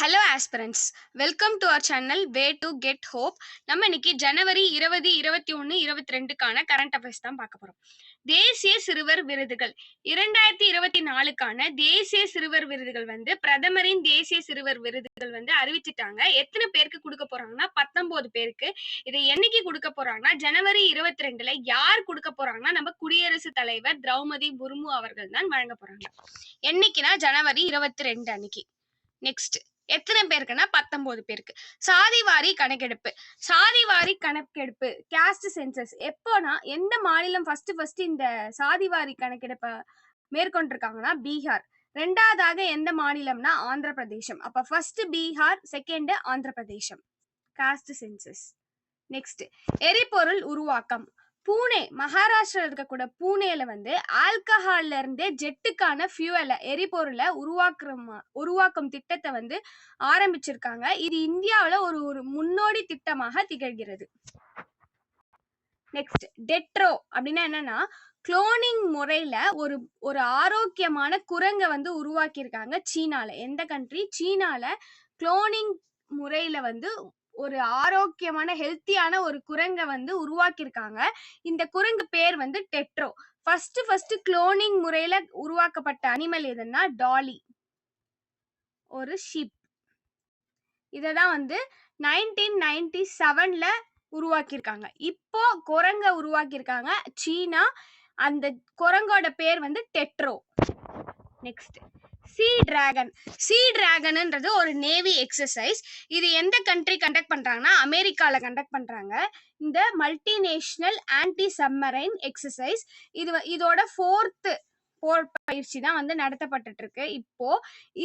Hello aspirants, welcome to our channel Way to Get Hope. நம்ம இன்னைக்கு ஜனவரி 20, 21, 22க்கான current affairs தான் பார்க்க போறோம். தேசிய சிறுவர் விருதுகள் 2024க்கான தேசிய சிறுவர் விருதுகள் பிரதமரின் தேசிய சிறுவர் விருதுகள் அறிவிச்சிட்டாங்க. எத்தனை பேருக்கு கொடுக்க போறாங்கன்னா 19 பேருக்கு. இதை என்னைக்கு கொடுக்க போறாங்கன்னா ஜனவரி 22ல யார் கொடுக்க போறாங்கன்னா நம்ம குடியரசுத் தலைவர் திரௌபதி முர்மு அவர்கள் தான் வழங்க போறாங்க. என்னைக்குன்னா ஜனவரி 22 அன்னைக்கு. நெக்ஸ்ட் எத்தனை பேருக்குன்னா 19 பேருக்கு. சாதிவாரி கணக்கெடுப்பு கேஸ்ட் சென்சஸ் எப்போனா எந்த மாநிலம் ஃபர்ஸ்ட் இந்த சாதிவாரி கணக்கெடுப்பை மேற்கொண்டிருக்காங்கன்னா பீகார். ரெண்டாவதாக எந்த மாநிலம்னா ஆந்திர பிரதேசம். அப்ப ஃபர்ஸ்ட் பீகார், செகண்ட் ஆந்திர பிரதேசம் காஸ்ட் சென்சஸ். நெக்ஸ்ட் எரிபொருள் உருவாக்கம். பூனே, மகாராஷ்டிரா இருக்கக்கூட பூனேல ஆல்கஹால்ல இருந்தே ஜெட்டுக்கான ஃபியூவலை எரிபொருளை உருவாக்கும் திட்டத்தை ஆரம்பிச்சிருக்காங்க. இது இந்தியாவில் ஒரு முன்னோடி திட்டமாக திகழ்கிறது. நெக்ஸ்ட் டெட்ரோ அப்படின்னா என்னன்னா குளோனிங் முறையில ஒரு ஆரோக்கியமான குரங்கை உருவாக்கியிருக்காங்க சீனால. எந்த கண்ட்ரி? சீனால குளோனிங் முறையில ஒரு ஆரோக்கியமான ஹெல்த்தியான ஒரு குரங்கை உருவாக்கியிருக்காங்க. இந்த குரங்கு பேர் டெட்ரோ. ஃபர்ஸ்ட் குளோனிங் முறையில உருவாக்கப்பட்ட அனிமல் எதுன்னா டாலி, ஒரு ஷீப். இததான் 1997ல உருவாக்கியிருக்காங்க. இப்போ குரங்க உருவாக்கியிருக்காங்க சீனா. அந்த குரங்கோட பேர் டெட்ரோ. நெக்ஸ்ட் சி டிராகன்ன்றது ஒரு நேவி எக்ஸசைஸ். இது எந்த கண்ட்ரி கண்டக்ட் பண்றாங்கன்னா அமெரிக்கால கண்டக்ட் பண்றாங்க. இந்த மல்டிநேஷனல் ஆன்டி சப்மரைன் எக்ஸசைஸ் இதோட 4th போர் பயிற்சி தான் நடத்தப்பட்டு இருக்கு. இப்போ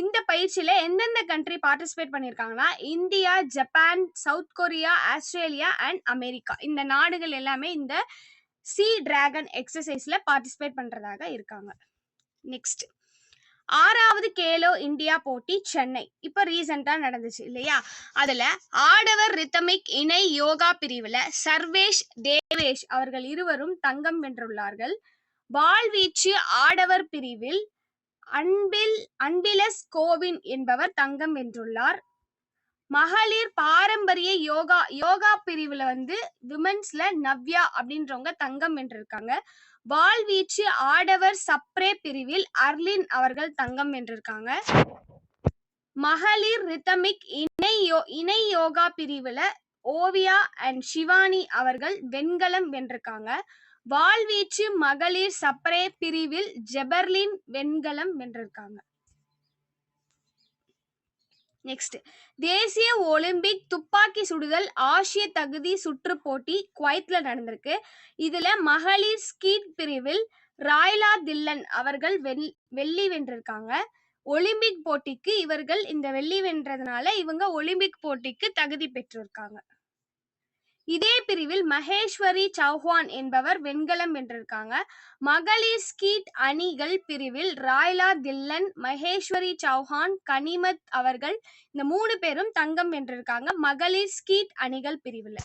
இந்த பயிற்சியில எந்தெந்த கண்ட்ரி பார்ட்டிசிபேட் பண்ணிருக்காங்கன்னா India, Japan, south Korea, Australia and America. இந்த நாடுகள் எல்லாமே இந்த சி டிராகன் எக்ஸசைஸ்ல பார்ட்டிசிபேட் பண்றதாக இருக்காங்க. நெக்ஸ்ட் 6வது கேலோ இந்தியா போட்டி சென்னை இப்ப ரீசெண்டா நடந்துச்சு இல்லையா? அதுல ஆடவர் ரித்தமிக் இணை யோகா பிரிவுல சர்வேஷ், தேவேஷ் அவர்கள் இருவரும் தங்கம் வென்றுள்ளார்கள். வாள்வீச்சு ஆடவர் பிரிவில் அன்பிலஸ் கோவின் என்பவர் தங்கம் வென்றுள்ளார். மகளிர் பாரம்பரிய யோகா பிரிவுல விமென்ஸ்ல நவ்யா அப்படின்றவங்க தங்கம் வென்றிருக்காங்க. வாள்வீச்சு ஆடவர் சப்ரே பிரிவில் அர்லின் அவர்கள் தங்கம் வென்றிருக்காங்க. மகளிர் ரித்தமிக் இணை யோகா பிரிவுல ஓவியா அண்ட் சிவானி அவர்கள் வெண்கலம் வென்றிருக்காங்க. வாள்வீச்சு மகளிர் சப்ரே பிரிவில் ஜெபர்லின் வெண்கலம் வென்றிருக்காங்க. நெக்ஸ்ட் தேசிய ஒலிம்பிக் துப்பாக்கி சுடுதல் ஆசிய தகுதி சுற்று போட்டி குவைத்ல நடந்திருக்கு. இதுல மகளிர் ஸ்கீட் பிரிவில் ராய்லா தில்லன் அவர்கள் வெள்ளி வென்றிருக்காங்க. ஒலிம்பிக் போட்டிக்கு இவர்கள் இந்த வெள்ளி வென்றதுனால இவங்க ஒலிம்பிக் போட்டிக்கு தகுதி பெற்றிருக்காங்க. இதே பிரிவில் மகேஸ்வரி சௌஹான் என்பவர் வெண்கலம் வென்றிருக்காங்க. மகளிர் ஸ்கீட் அணிகள் பிரிவில் ராய்லா தில்லன், மகேஸ்வரி சௌஹான், கனிமத் அவர்கள் இந்த 3 பேரும் தங்கம் வென்றிருக்காங்க மகளிர் ஸ்கீட் அணிகள் பிரிவில்.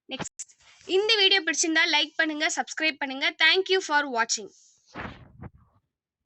நெக்ஸ்ட் இந்த வீடியோ பிடிச்சிருந்தா லைக் பண்ணுங்க, சப்ஸ்கிரைப் பண்ணுங்க. தேங்க்யூ ஃபார் வாட்சிங்.